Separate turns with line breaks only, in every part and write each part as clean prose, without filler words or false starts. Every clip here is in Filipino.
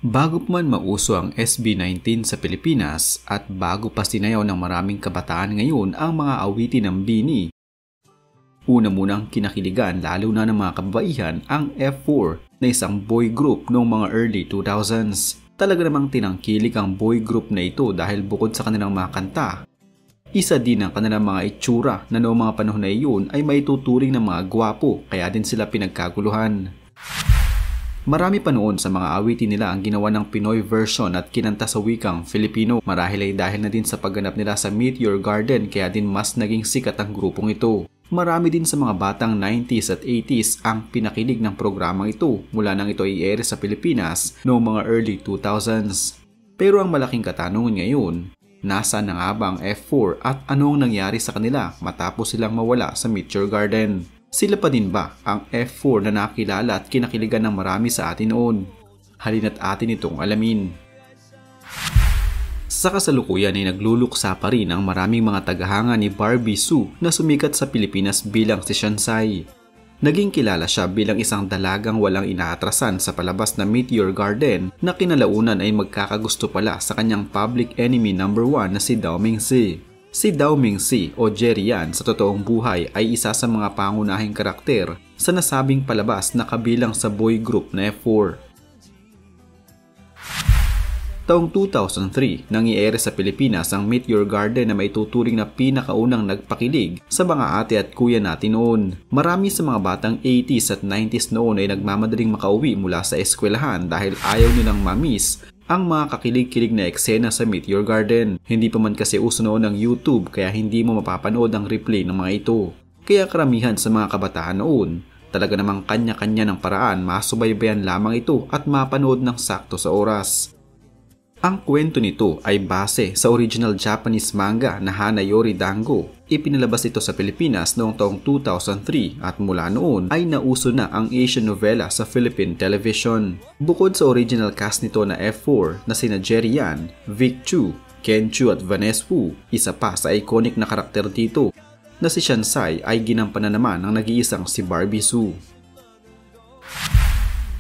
Bago pa man mauso ang SB19 sa Pilipinas at bago pa sinayaw ng maraming kabataan ngayon ang mga awitin ng BINI, una munang kinakiligan lalo na ng mga kababaihan ang F4 na isang boy group noong mga early 2000s. Talaga namang tinangkilik ang boy group na ito dahil bukod sa kanilang mga kanta, isa din ang kanilang mga itsura na noong mga panahon na iyon ay maituturing ng mga gwapo kaya din sila pinagkaguluhan. Marami pa noon sa mga awitin nila ang ginawa ng Pinoy version at kinanta sa wikang Filipino. Marahil ay dahil na din sa pagganap nila sa Meteor Garden kaya din mas naging sikat ang grupong ito. Marami din sa mga batang 90s at 80s ang pinakilig ng programang ito mula nang ito i-air sa Pilipinas noong mga early 2000s. Pero ang malaking katanungan ngayon, nasaan na nga ba ang F4 at anong nangyari sa kanila matapos silang mawala sa Meteor Garden? Sila pa din ba ang F4 na nakilala at kinakiligan ng marami sa atin noon? Halina't atin itong alamin. Sa kasalukuyan ay nagluluksa pa rin ang maraming mga tagahanga ni Barbie Sue na sumikat sa Pilipinas bilang si Shansai. Naging kilala siya bilang isang dalagang walang inaatrasan sa palabas na Meteor Garden na kinalaunan ay magkakagusto pala sa kanyang public enemy number 1 na si Dao Mingsi. Si Dao Mingsi o Jerry Yan sa totoong buhay ay isa sa mga pangunahing karakter sa nasabing palabas na kabilang sa boy group na F4. Taong 2003 nang i-air sa Pilipinas ang Meteor Garden na maituturing na pinakaunang nagpakilig sa mga ate at kuya natin noon. Marami sa mga batang 80s at 90s noon ay nagmamadaling makauwi mula sa eskwelahan dahil ayaw nilang ma-miss ang mga kakilig-kilig na eksena sa Meteor Garden. Hindi pa man kasi uso noon ng YouTube kaya hindi mo mapapanood ang replay ng mga ito. Kaya karamihan sa mga kabataan noon, talaga namang kanya-kanya ng paraan masubaybayan lamang ito at mapanood ng sakto sa oras. Ang kwento nito ay base sa original Japanese manga na Hanayori Dango. Ipinalabas ito sa Pilipinas noong taong 2003 at mula noon ay nauso na ang Asian novela sa Philippine television. Bukod sa original cast nito na F4 na sina Jerry Yan, Vic Chu, Ken Chu at Vanessa Wu, isa pa sa iconic na karakter dito na si Shansai ay ginampanan naman ng nag-iisang si Barbie Sue.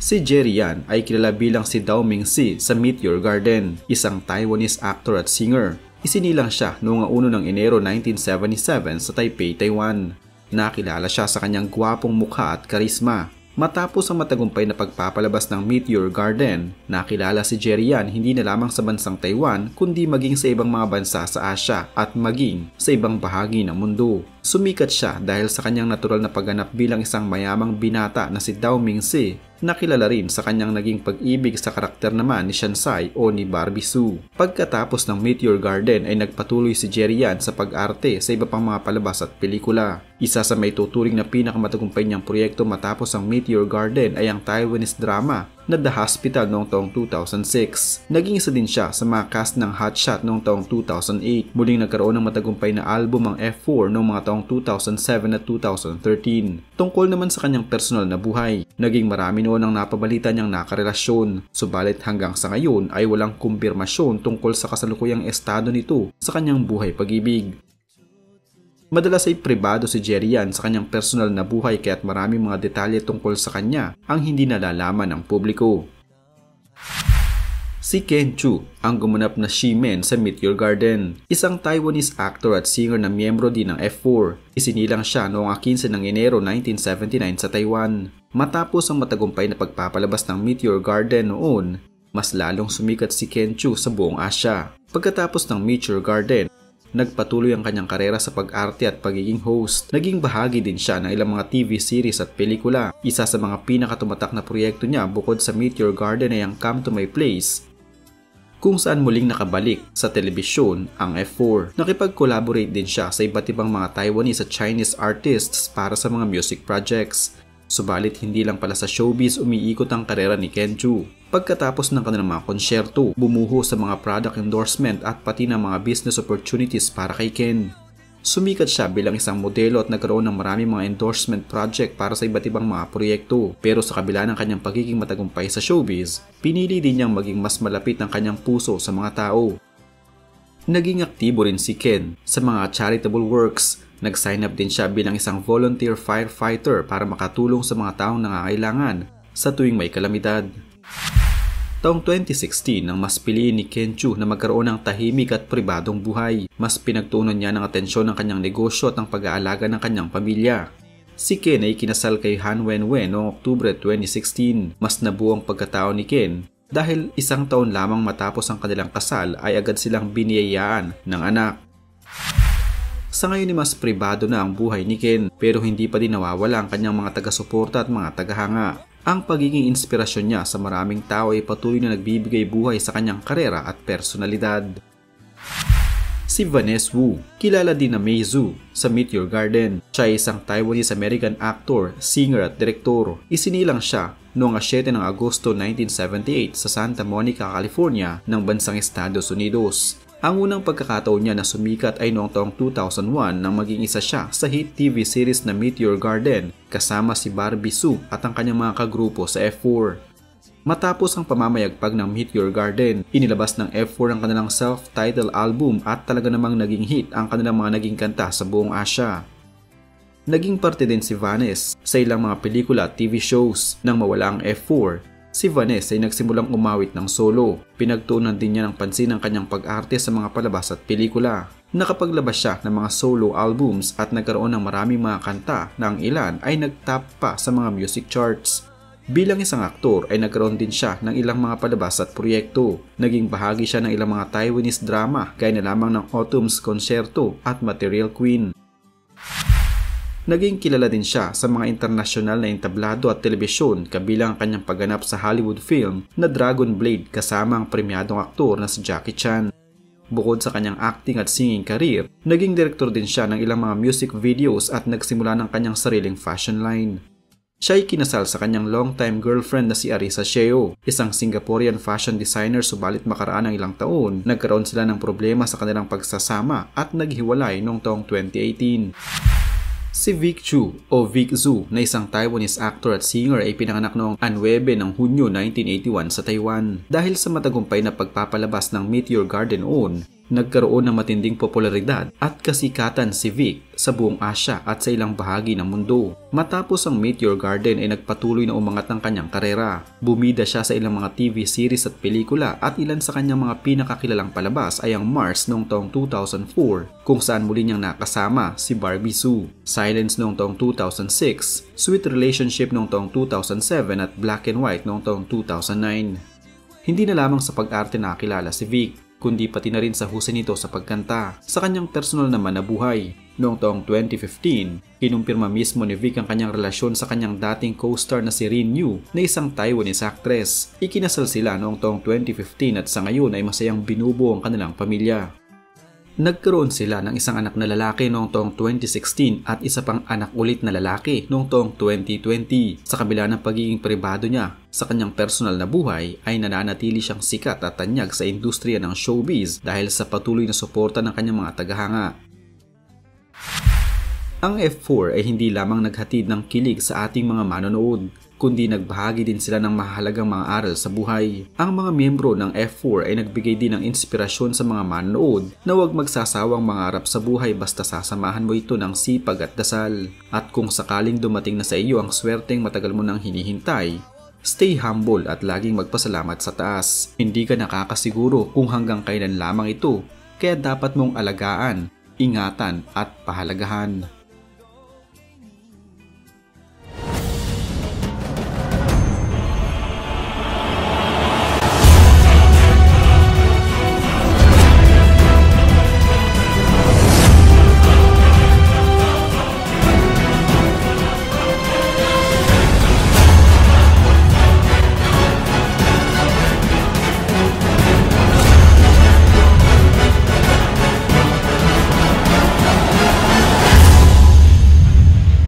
Si Jerry Yan ay kilala bilang si Dao Mingsi sa Meteor Garden, isang Taiwanese actor at singer. Isinilang siya noong 1 ng Enero 1977 sa Taipei, Taiwan. Nakilala siya sa kanyang gwapong mukha at karisma. Matapos ang matagumpay na pagpapalabas ng Meteor Garden, nakilala si Jerry Yan hindi na lamang sa bansang Taiwan kundi maging sa ibang mga bansa sa Asia at maging sa ibang bahagi ng mundo. Sumikat siya dahil sa kanyang natural na pagganap bilang isang mayamang binata na si Dao Mingsi, nakilala rin sa kanyang naging pag-ibig sa karakter naman ni Shansai o ni Barbie Sue. Pagkatapos ng Meteor Garden ay nagpatuloy si Jerry Yan sa pag-arte sa iba pang mga palabas at pelikula. Isa sa may tuturing na pinakamatagumpay niyang proyekto matapos ang Meteor Garden ay ang Taiwanese drama na The Hospital noong taong 2006. Naging isa din siya sa mga cast ng Hot Shot noong taong 2008. Muling nagkaroon ng matagumpay na album ang F4 noong mga taong 2007 at 2013. Tungkol naman sa kanyang personal na buhay, naging marami noon ang napabalita niyang nakarelasyon. Subalit hanggang sa ngayon ay walang kumpirmasyon tungkol sa kasalukuyang estado nito sa kanyang buhay pag-ibig. Madalas ay pribado si Jerry Yan sa kanyang personal na buhay kaya't maraming mga detalye tungkol sa kanya ang hindi nalalaman ng publiko. Si Ken Chu ang gumanap na Shi-Men sa Meteor Garden, isang Taiwanese actor at singer na miyembro din ng F4. Isinilang siya noong 15 ng Enero 1979 sa Taiwan. Matapos ang matagumpay na pagpapalabas ng Meteor Garden noon, mas lalong sumikat si Ken Chu sa buong Asya. Pagkatapos ng Meteor Garden, nagpatuloy ang kanyang karera sa pag-arte at pagiging host. Naging bahagi din siya ng ilang mga TV series at pelikula. Isa sa mga pinakatumatak na proyekto niya bukod sa Meteor Garden ay ang Come to My Place, kung saan muling nakabalik sa telebisyon ang F4. Nakipag-collaborate din siya sa iba't ibang mga Taiwanese at Chinese artists para sa mga music projects. Subalit hindi lang pala sa showbiz umiikot ang karera ni Ken Chu. Pagkatapos ng kanilang mga konsyerto, bumuho sa mga product endorsement at pati ng mga business opportunities para kay Ken. Sumikat siya bilang isang modelo at nagkaroon ng maraming mga endorsement project para sa iba't ibang mga proyekto. Pero sa kabila ng kanyang pagiging matagumpay sa showbiz, pinili din niyang maging mas malapit ang kanyang puso sa mga tao. Naging aktibo rin si Ken sa mga charitable works. Nag-sign up din siya bilang isang volunteer firefighter para makatulong sa mga taong nangangailangan sa tuwing may kalamidad. Taong 2016 nang mas piliin ni Ken Chu na magkaroon ng tahimik at pribadong buhay, mas pinagtuunan niya ng atensyon ng kanyang negosyo at ang pag-aalaga ng kanyang pamilya. Si Ken ay kinasal kay Han Wenwen noong Oktubre 2016. Mas nabuo ang pagkatao ni Ken dahil isang taon lamang matapos ang kanilang kasal ay agad silang biniyayaan ng anak. Sa ngayon ay mas pribado na ang buhay ni Ken pero hindi pa din nawawala ang kanyang mga taga-suporta at mga tagahanga. Ang pagiging inspirasyon niya sa maraming tao ay patuloy na nagbibigay buhay sa kanyang karera at personalidad. Si Vanessa Wu, kilala din na Mei Zhu sa Meet Your Garden. Siya ay isang Taiwanese-American actor, singer at direktor. Isinilang siya noong 7 ng Agosto 1978 sa Santa Monica, California ng bansang Estados Unidos. Ang unang pagkakataon niya na sumikat ay noong taong 2001 nang maging isa siya sa hit TV series na Meet Your Garden kasama si Barbie Hsu at ang kanyang mga kagrupo sa F4. Matapos ang pamamayagpag ng Meet Your Garden, inilabas ng F4 ang kanilang self-titled album at talaga namang naging hit ang kanilang mga naging kanta sa buong Asia. Naging parte din si Vanessa sa ilang mga pelikula at TV shows. Nang mawala ang F4, si Vanessa ay nagsimulang umawit ng solo. Pinagtuunan din niya ng pansin ang kanyang pag-arte sa mga palabas at pelikula. Nakapaglabas siya ng mga solo albums at nagkaroon ng maraming mga kanta na ang ilan ay nag-top pa sa mga music charts. Bilang isang aktor ay nagkaroon din siya ng ilang mga palabas at proyekto. Naging bahagi siya ng ilang mga Taiwanese drama gaya na lamang ng Autumn's Concerto at Material Queen. Naging kilala din siya sa mga internasyonal na entablado at telebisyon kabilang ang kanyang pagganap sa Hollywood film na Dragon Blade kasama ang premyadong aktor na si Jackie Chan. Bukod sa kanyang acting at singing career, naging direktor din siya ng ilang mga music videos at nagsimula ng kanyang sariling fashion line. Siya ay kinasal sa kanyang long-time girlfriend na si Arisa Sheo, isang Singaporean fashion designer subalit makaraan ng ilang taon, nagkaroon sila ng problema sa kanilang pagsasama at naghiwalay noong taong 2018. Si Vic Chu o Vic Zhu na isang Taiwanese actor at singer ay pinanganak noong 9 ng Hunyo 1981 sa Taiwan. Dahil sa matagumpay na pagpapalabas ng Meet Your Garden noon, nagkaroon ng matinding popularidad at kasikatan si Vic sa buong Asia at sa ilang bahagi ng mundo. Matapos ang Meet Your Garden ay nagpatuloy na umangat ang kanyang karera. Bumida siya sa ilang mga TV series at pelikula at ilan sa kanyang mga pinakakilalang palabas ay ang Mars noong taong 2004 kung saan muli niyang nakasama si Barbie Hsu, Silence noong taong 2006, Sweet Relationship noong taong 2007 at Black and White noong taong 2009. Hindi na lamang sa pag-arte nakilala si Vic, kundi pati na rin sa husay nito sa pagkanta. Sa kanyang personal naman na buhay, noong taong 2015, kinumpirma mismo ni Vic ang kanyang relasyon sa kanyang dating co-star na si Rin Yu na isang Taiwanese actress. Ikinasal sila noong taong 2015 at sa ngayon ay masayang binubuo ang kanilang pamilya. Nagkaroon sila ng isang anak na lalaki noong taong 2016 at isa pang anak ulit na lalaki noong taong 2020. Sa kabila ng pagiging pribado niya sa kanyang personal na buhay ay nananatili siyang sikat at tanyag sa industriya ng showbiz dahil sa patuloy na suporta ng kanyang mga tagahanga. Ang F4 ay hindi lamang naghatid ng kilig sa ating mga manonood, kundi nagbahagi din sila ng mahalagang mga aral sa buhay. Ang mga miyembro ng F4 ay nagbigay din ng inspirasyon sa mga manonood na huwag magsasawang mangarap sa buhay basta sasamahan mo ito ng sipag at dasal. At kung sakaling dumating na sa iyo ang swerteng matagal mo nang hinihintay, stay humble at laging magpasalamat sa taas. Hindi ka nakakasiguro kung hanggang kailan lamang ito, kaya dapat mong alagaan, ingatan at pahalagahan.